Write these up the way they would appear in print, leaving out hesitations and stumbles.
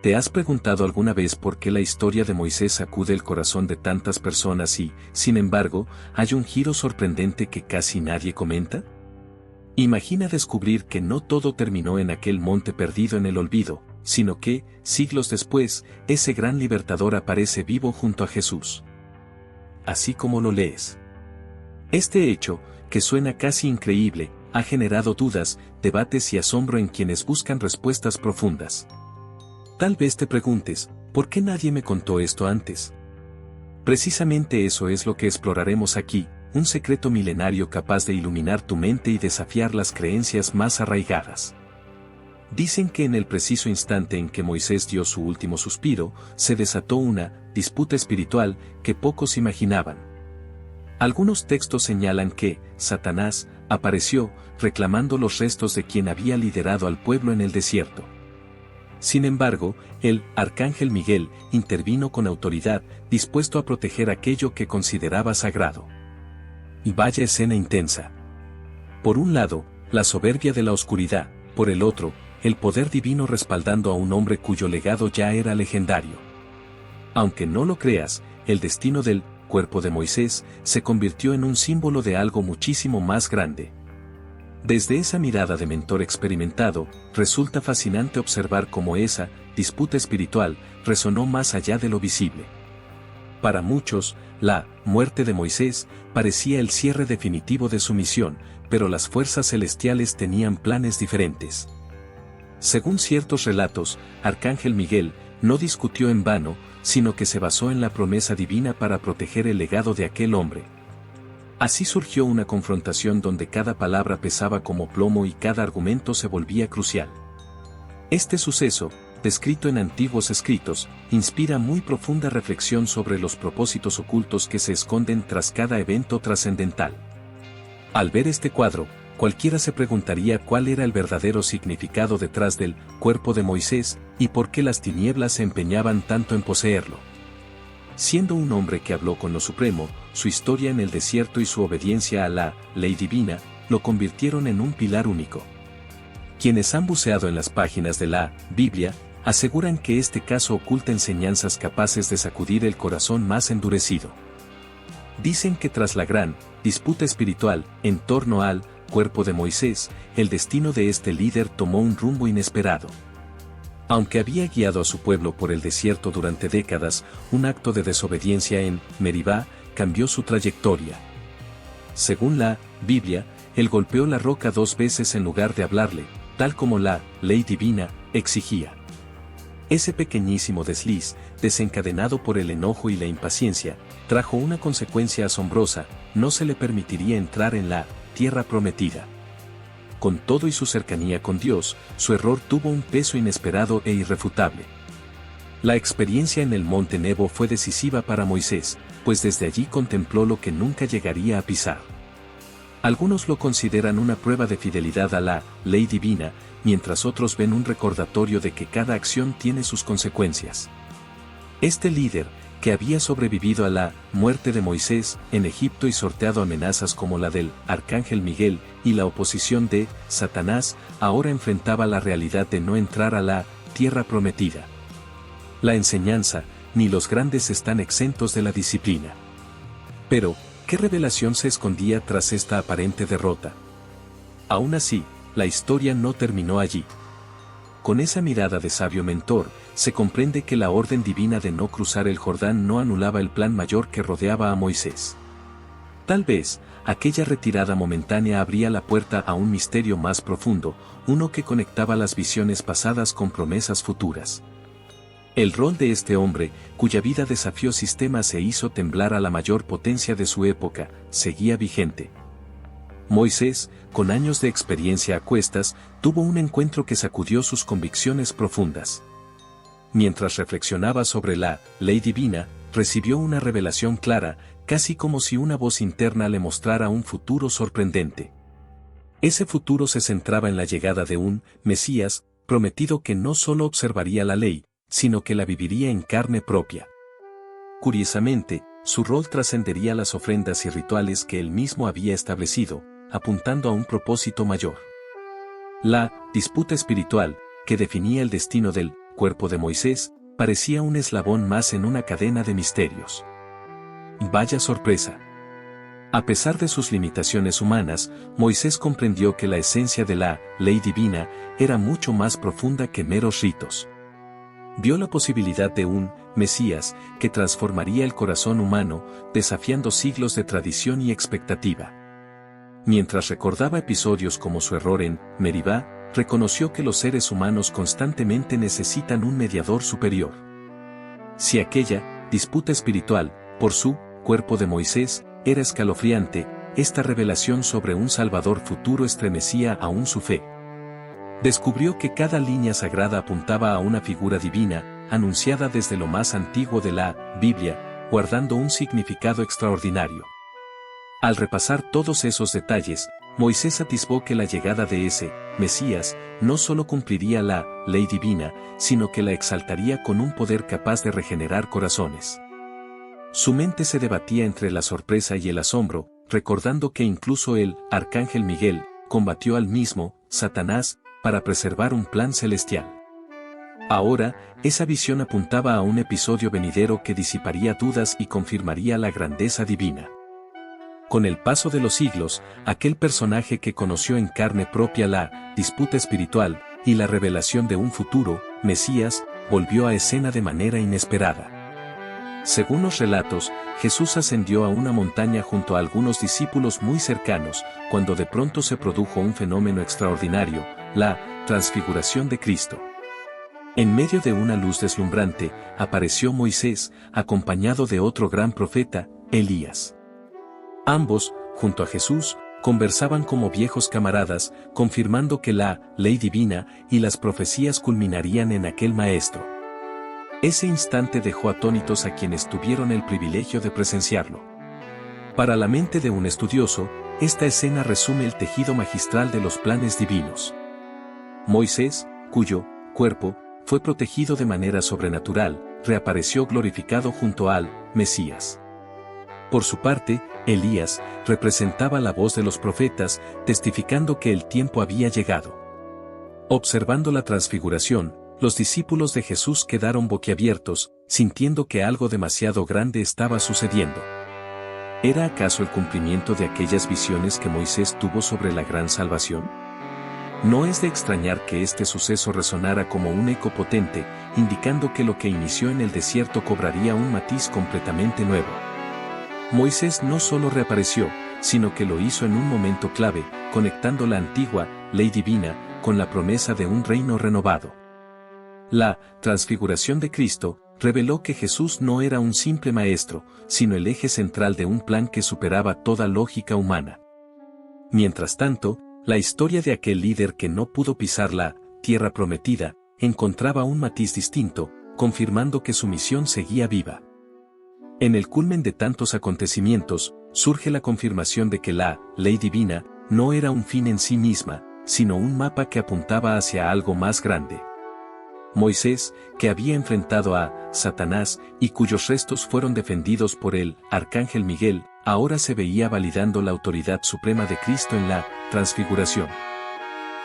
¿Te has preguntado alguna vez por qué la historia de Moisés sacude el corazón de tantas personas y, sin embargo, hay un giro sorprendente que casi nadie comenta? Imagina descubrir que no todo terminó en aquel monte perdido en el olvido, sino que, siglos después, ese gran libertador aparece vivo junto a Jesús. Así como lo lees. Este hecho, que suena casi increíble, ha generado dudas, debates y asombro en quienes buscan respuestas profundas. Tal vez te preguntes, ¿por qué nadie me contó esto antes? Precisamente eso es lo que exploraremos aquí, un secreto milenario capaz de iluminar tu mente y desafiar las creencias más arraigadas. Dicen que en el preciso instante en que Moisés dio su último suspiro, se desató una disputa espiritual que pocos imaginaban. Algunos textos señalan que Satanás apareció reclamando los restos de quien había liderado al pueblo en el desierto. Sin embargo, el arcángel Miguel intervino con autoridad, dispuesto a proteger aquello que consideraba sagrado. Y vaya escena intensa. Por un lado, la soberbia de la oscuridad, por el otro, el poder divino respaldando a un hombre cuyo legado ya era legendario. Aunque no lo creas, el destino del cuerpo de Moisés se convirtió en un símbolo de algo muchísimo más grande. Desde esa mirada de mentor experimentado, resulta fascinante observar cómo esa disputa espiritual resonó más allá de lo visible. Para muchos, la muerte de Moisés parecía el cierre definitivo de su misión, pero las fuerzas celestiales tenían planes diferentes. Según ciertos relatos, Arcángel Miguel no discutió en vano, sino que se basó en la promesa divina para proteger el legado de aquel hombre. Así surgió una confrontación donde cada palabra pesaba como plomo y cada argumento se volvía crucial. Este suceso, descrito en antiguos escritos, inspira muy profunda reflexión sobre los propósitos ocultos que se esconden tras cada evento trascendental. Al ver este cuadro, cualquiera se preguntaría cuál era el verdadero significado detrás del cuerpo de Moisés y por qué las tinieblas se empeñaban tanto en poseerlo. Siendo un hombre que habló con lo supremo, su historia en el desierto y su obediencia a la ley divina, lo convirtieron en un pilar único. Quienes han buceado en las páginas de la Biblia, aseguran que este caso oculta enseñanzas capaces de sacudir el corazón más endurecido. Dicen que tras la gran disputa espiritual en torno al cuerpo de Moisés, el destino de este líder tomó un rumbo inesperado. Aunque había guiado a su pueblo por el desierto durante décadas, un acto de desobediencia en Meribá cambió su trayectoria. Según la Biblia, él golpeó la roca 2 veces en lugar de hablarle, tal como la ley divina exigía. Ese pequeñísimo desliz, desencadenado por el enojo y la impaciencia, trajo una consecuencia asombrosa: no se le permitiría entrar en la tierra prometida. Con todo y su cercanía con Dios, su error tuvo un peso inesperado e irrefutable. La experiencia en el monte Nebo fue decisiva para Moisés, pues desde allí contempló lo que nunca llegaría a pisar. Algunos lo consideran una prueba de fidelidad a la ley divina, mientras otros ven un recordatorio de que cada acción tiene sus consecuencias. Este líder, que había sobrevivido a la muerte de Moisés en Egipto y sorteado amenazas como la del arcángel Miguel y la oposición de Satanás, ahora enfrentaba la realidad de no entrar a la tierra prometida. La enseñanza, ni los grandes están exentos de la disciplina. Pero, ¿qué revelación se escondía tras esta aparente derrota? Aún así, la historia no terminó allí. Con esa mirada de sabio mentor, se comprende que la orden divina de no cruzar el Jordán no anulaba el plan mayor que rodeaba a Moisés. Tal vez, aquella retirada momentánea abría la puerta a un misterio más profundo, uno que conectaba las visiones pasadas con promesas futuras. El rol de este hombre, cuya vida desafió sistemas e hizo temblar a la mayor potencia de su época, seguía vigente. Moisés, con años de experiencia a cuestas, tuvo un encuentro que sacudió sus convicciones profundas. Mientras reflexionaba sobre la ley divina, recibió una revelación clara, casi como si una voz interna le mostrara un futuro sorprendente. Ese futuro se centraba en la llegada de un Mesías, prometido que no solo observaría la ley, sino que la viviría en carne propia. Curiosamente, su rol trascendería las ofrendas y rituales que él mismo había establecido, apuntando a un propósito mayor. La disputa espiritual, que definía el destino del cuerpo de Moisés, parecía un eslabón más en una cadena de misterios. Vaya sorpresa. A pesar de sus limitaciones humanas, Moisés comprendió que la esencia de la ley divina era mucho más profunda que meros ritos. Vio la posibilidad de un Mesías que transformaría el corazón humano, desafiando siglos de tradición y expectativa. Mientras recordaba episodios como su error en Meribá, reconoció que los seres humanos constantemente necesitan un mediador superior. Si aquella disputa espiritual, por su cuerpo de Moisés, era escalofriante, esta revelación sobre un Salvador futuro estremecía aún su fe. Descubrió que cada línea sagrada apuntaba a una figura divina, anunciada desde lo más antiguo de la Biblia, guardando un significado extraordinario. Al repasar todos esos detalles, Moisés atisbó que la llegada de ese Mesías no solo cumpliría la ley divina, sino que la exaltaría con un poder capaz de regenerar corazones. Su mente se debatía entre la sorpresa y el asombro, recordando que incluso el arcángel Miguel combatió al mismo Satanás para preservar un plan celestial. Ahora, esa visión apuntaba a un episodio venidero que disiparía dudas y confirmaría la grandeza divina. Con el paso de los siglos, aquel personaje que conoció en carne propia la disputa espiritual y la revelación de un futuro Mesías, volvió a escena de manera inesperada. Según los relatos, Jesús ascendió a una montaña junto a algunos discípulos muy cercanos, cuando de pronto se produjo un fenómeno extraordinario, la transfiguración de Cristo. En medio de una luz deslumbrante, apareció Moisés, acompañado de otro gran profeta, Elías. Ambos, junto a Jesús, conversaban como viejos camaradas, confirmando que la ley divina y las profecías culminarían en aquel maestro. Ese instante dejó atónitos a quienes tuvieron el privilegio de presenciarlo. Para la mente de un estudioso, esta escena resume el tejido magistral de los planes divinos. Moisés, cuyo cuerpo fue protegido de manera sobrenatural, reapareció glorificado junto al Mesías. Por su parte, Elías representaba la voz de los profetas, testificando que el tiempo había llegado. Observando la transfiguración, los discípulos de Jesús quedaron boquiabiertos, sintiendo que algo demasiado grande estaba sucediendo. ¿Era acaso el cumplimiento de aquellas visiones que Moisés tuvo sobre la gran salvación? No es de extrañar que este suceso resonara como un eco potente, indicando que lo que inició en el desierto cobraría un matiz completamente nuevo. Moisés no solo reapareció, sino que lo hizo en un momento clave, conectando la antigua ley divina con la promesa de un reino renovado. La transfiguración de Cristo reveló que Jesús no era un simple maestro, sino el eje central de un plan que superaba toda lógica humana. Mientras tanto, la historia de aquel líder que no pudo pisar la tierra prometida encontraba un matiz distinto, confirmando que su misión seguía viva. En el culmen de tantos acontecimientos, surge la confirmación de que la ley divina no era un fin en sí misma, sino un mapa que apuntaba hacia algo más grande. Moisés, que había enfrentado a Satanás y cuyos restos fueron defendidos por el arcángel Miguel, ahora se veía validando la autoridad suprema de Cristo en la transfiguración.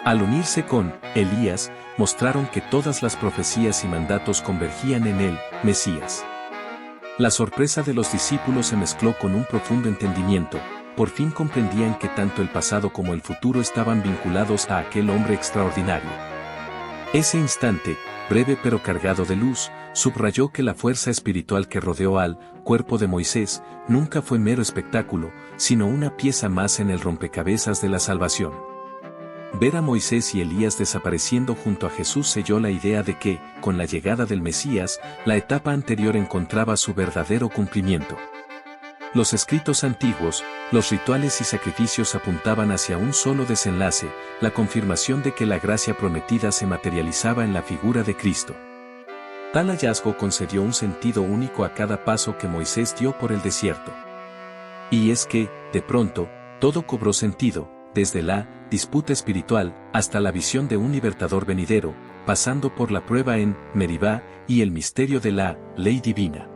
Al unirse con Elías, mostraron que todas las profecías y mandatos convergían en el Mesías. La sorpresa de los discípulos se mezcló con un profundo entendimiento, por fin comprendían que tanto el pasado como el futuro estaban vinculados a aquel hombre extraordinario. Ese instante, breve pero cargado de luz, subrayó que la fuerza espiritual que rodeó al cuerpo de Moisés nunca fue mero espectáculo, sino una pieza más en el rompecabezas de la salvación. Ver a Moisés y Elías desapareciendo junto a Jesús selló la idea de que, con la llegada del Mesías, la etapa anterior encontraba su verdadero cumplimiento. Los escritos antiguos, los rituales y sacrificios apuntaban hacia un solo desenlace, la confirmación de que la gracia prometida se materializaba en la figura de Cristo. Tal hallazgo concedió un sentido único a cada paso que Moisés dio por el desierto. Y es que, de pronto, todo cobró sentido, desde la disputa espiritual hasta la visión de un libertador venidero, pasando por la prueba en Meribá y el misterio de la ley divina.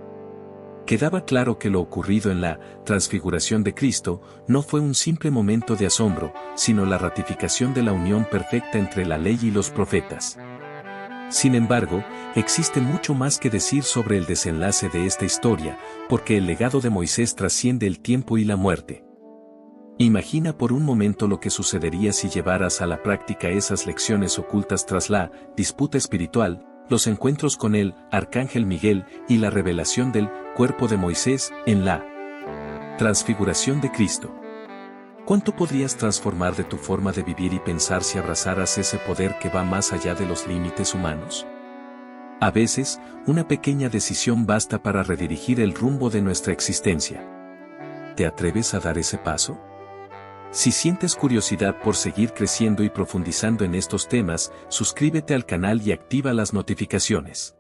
Quedaba claro que lo ocurrido en la transfiguración de Cristo no fue un simple momento de asombro, sino la ratificación de la unión perfecta entre la ley y los profetas. Sin embargo, existe mucho más que decir sobre el desenlace de esta historia, porque el legado de Moisés trasciende el tiempo y la muerte. Imagina por un momento lo que sucedería si llevaras a la práctica esas lecciones ocultas tras la disputa espiritual, los encuentros con el Arcángel Miguel y la revelación del cuerpo de Moisés en la transfiguración de Cristo. ¿Cuánto podrías transformar de tu forma de vivir y pensar si abrazaras ese poder que va más allá de los límites humanos? A veces, una pequeña decisión basta para redirigir el rumbo de nuestra existencia. ¿Te atreves a dar ese paso? Si sientes curiosidad por seguir creciendo y profundizando en estos temas, suscríbete al canal y activa las notificaciones.